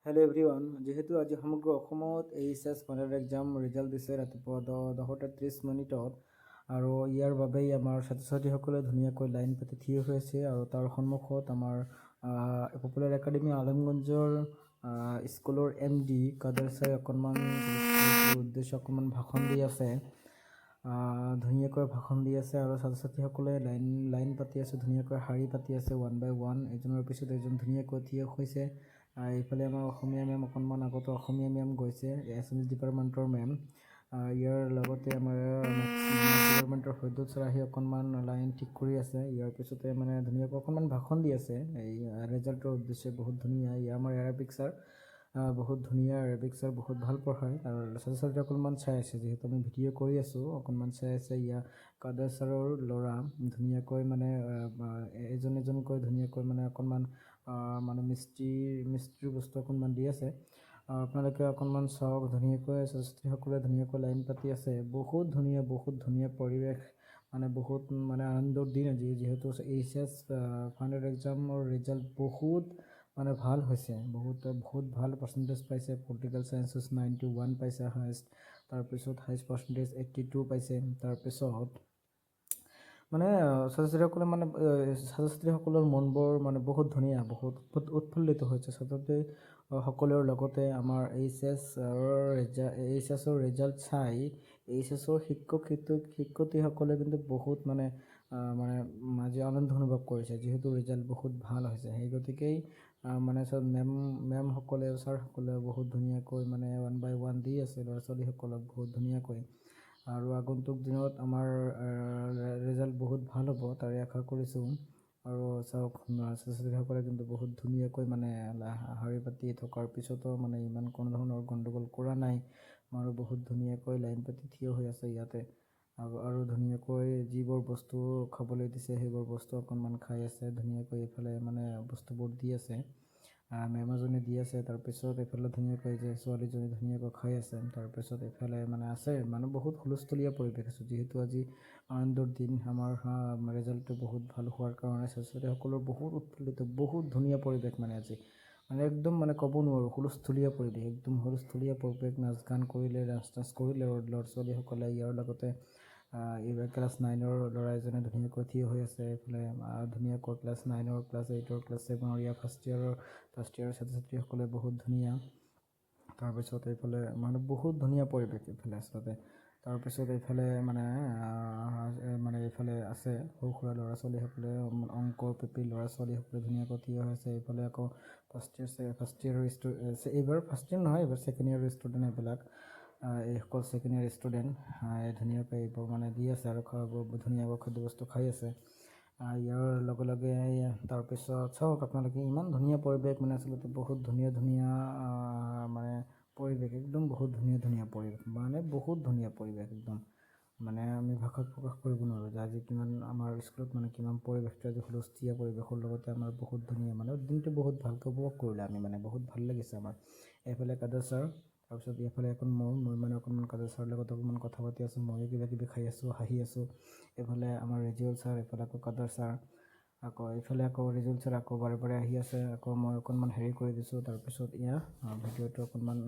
Hello' everyone, যিহেতু আজি সমগ্ৰ অসমত এইচএছ ফাইনেল এক্সাম ৰিজাল্ট দিছে ৰাতিপুৱা 10:30 আৰু ইয়াৰ বাবেই আমাৰ ছাত্ৰ ছাত্ৰীসকলে ধুনীয়াকৈ লাইন পাতি থিয় হৈ আছে আৰু তাৰ সন্মুখত আমাৰ পপুলাৰ একাডেমি আলমগঞ্জৰ স্কুলৰ MD কাদেৰ ছাৰে অকণমান ভাষণ দি আছে। ধুনীয়াকৈ ভাষণ দি আছে আৰু ছাত্ৰ ছাত্ৰীসকলে লাইন পাতি আছে, ধুনীয়াকৈ শাৰী পাতি আছে 1 by 1, এজনৰ পিছত এজন ধুনীয়াকৈ থিয় হৈছে। এইফালে আমাৰ অসমীয়া মেম অকণমান আগতে অসমীয়া মেম গৈছে, এছএমএছ ডিপাৰ্টমেণ্টৰ মেম। ইয়াৰ লগতে আমাৰ ডিপাৰ্টমেণ্টৰ সৈদ্যুত ছাৰ আহি অকণমান লাইন ঠিক কৰি আছে। ইয়াৰ পিছতে মানে ধুনীয়াকৈ অকণমান ভাষণ দি আছে এই ৰিজাল্টৰ উদ্দেশ্যে। বহুত ধুনীয়া। আমাৰ এৰাবিক ছাৰ বহুত ধুনীয়া, এৰাবিক ছাৰ বহুত ভাল পঢ়ায় আৰু ছাত্ৰ ছাত্ৰী অকণমান চাই আছে, যিহেতু আমি ভিডিঅ' কৰি আছোঁ, অকণমান চাই আছে। কাদেৰ ছাৰৰ ল'ৰা ধুনীয়াকৈ মানে এজনকৈ ধুনীয়াকৈ মানে অকণমান মানে মিস্ত্ৰী বস্তু অকণমান দি আছে। আপোনালোকে অকণমান চাওক, ধুনীয়াকৈ ছাত্ৰ ছাত্ৰীসকলে ধুনীয়াকৈ লাইন পাতি আছে। বহুত ধুনীয়া পৰিৱেশ, মানে বহুত মানে আনন্দৰ দিন আজি, যিহেতু এইচএছ ফাইনেল এক্সামৰ ৰিজাল্ট বহুত মানে ভাল হৈছে। বহুত ভাল পাৰ্চেণ্টেজ পাইছে। পলিটিকেল ছায়েন্সেছ 91 পাইছে হায়েষ্ট, তাৰপিছত হায়েষ্ট পাৰ্চেণ্টেজ 82 পাইছে। তাৰপিছত মানে ছাত্ৰ ছাত্ৰীসকলৰ মনবোৰ মানে বহুত ধুনীয়া, বহুত উৎফুল্লিত হৈছে ছাত্ৰ ছাত্ৰীসকলৰ। লগতে আমাৰ এইচএছৰ ৰিজাল্ট চাই এইচএছৰ শিক্ষয়িত্ৰীসকলে কিন্তু বহুত মানে আজি আনন্দ অনুভৱ কৰিছে, যিহেতু ৰিজাল্ট বহুত ভাল হৈছে। সেই গতিকেই মানে মেমসকলে ছাৰসকলে বহুত ধুনীয়াকৈ মানে 1 by 1 দি আছে ল'ৰা ছোৱালীসকলক বহুত ধুনীয়াকৈ। আৰু আগন্তুক দিনত আমাৰ ৰিজাল্ট বহুত ভাল হ'ব তাৰে আশা কৰিছোঁ। আৰু চাওক, ছাত্ৰ ছাত্ৰীসকলে কিন্তু বহুত ধুনীয়াকৈ মানে শাৰী পাতি থকাৰ পিছতো মানে ইমান কোনো ধৰণৰ গণ্ডগোল কৰা নাই আৰু বহুত ধুনীয়াকৈ লাইন পাতি থিয় হৈ আছে ইয়াতে। আৰু ধুনীয়াকৈ যিবোৰ বস্তু খাবলৈ দিছে সেইবোৰ বস্তু অকণমান খাই আছে ধুনীয়াকৈ। এইফালে মানে বস্তুবোৰ দি আছে, মেমজনী দি আছে। তাৰপিছত এইফালে ধুনীয়াকৈ যে ছোৱালীজনী ধুনীয়াকৈ খাই আছে। তাৰপিছত এইফালে মানে আছে মানে বহুত হুলস্থুলীয়া পৰিৱেশ আছে, যিহেতু আজি আনন্দৰ দিন। আমাৰ ৰিজাল্টটো বহুত ভাল হোৱাৰ কাৰণে ছাত্ৰ ছাত্ৰীসকলৰ বহুত উৎফুল্লিত, বহুত ধুনীয়া পৰিৱেশ মানে আজি মানে একদম মানে ক'ব নোৱাৰোঁ, হুলস্থুলীয়া পৰিৱেশ, একদম হুলস্থুলীয়া পৰিৱেশ। নাচ গান কৰিলে, ডান্স কৰিলে ল'ৰা ছোৱালীসকলে। ইয়াৰ লগতে এইবাৰ ক্লাছ 9ৰ ল'ৰা এজনে ধুনীয়াকৈ থিয় হৈ আছে। এইফালে ধুনীয়াকৈ ক্লাছ 9ৰ, ক্লাছ 8ৰ, ক্লাছ 7ৰ ফাৰ্ষ্ট ইয়াৰৰ ছাত্ৰ ছাত্ৰীসকলে বহুত ধুনীয়া। তাৰপিছত এইফালে মানে বহুত ধুনীয়া পৰিৱেশ এইফালে আচলতে। তাৰপিছত এইফালে মানে এইফালে আছে সৰু সুৰা ল'ৰা ছোৱালীসকলে, অংক পেপি ল'ৰা ছোৱালীসকলে ধুনীয়াকৈ থিয় হৈ আছে। এইফালে আকৌ ফাৰ্ষ্ট ইয়াৰৰ এইবাৰ ফাৰ্ষ্ট ইয়াৰ নহয়, এইবাৰ ছেকেণ্ড ইয়াৰৰ ষ্টুডেণ্ট এইবিলাক। এইসকল ছেকেণ্ড ইয়াৰ ষ্টুডেণ্ট ধুনীয়াকৈ এইবোৰ মানে দি আছে আৰু ধুনীয়াকৈ খাদ্যবস্তু খাই আছে। ইয়াৰ লগে লগে তাৰপিছত চাওক আপোনালোকে, ইমান ধুনীয়া পৰিৱেশ মানে আচলতে বহুত ধুনীয়া মানে পৰিৱেশ, একদম বহুত ধুনীয়া পৰিৱেশ, মানে বহুত ধুনীয়া পৰিৱেশ একদম। মানে আমি ভাষাত প্ৰকাশ কৰিব নোৱাৰোঁ যে আজি কিমান আমাৰ স্কুলত মানে কিমান পৰিৱেশটো আজি হুলস্থুলীয়া পৰিৱেশৰ লগতে আমাৰ বহুত ধুনীয়া, মানে দিনটো বহুত ভালকৈ উপভোগ কৰিলোঁ আমি, মানে বহুত ভাল লাগিছে আমাৰ। এইফালে কাদেৰ ছাৰ, তাৰপিছত এইফালে মই মানে অকণমান কাদেৰ ছাৰৰ লগত অকণমান কথা পাতি আছোঁ, ময়ো কিবা কিবি খাই আছোঁ, হাঁহি আছোঁ। এইফালে আমাৰ ৰিজুৱেল ছাৰ, এইফালে আকৌ কাদেৰ ছাৰ, এইফালে আকৌ ৰিজুৱেল ছাৰ আকৌ বাৰে বাৰে আহি আছে। আকৌ মই অকণমান হেৰি কৰি দিছোঁ। তাৰপিছত ভিডিঅ'টো অকণমান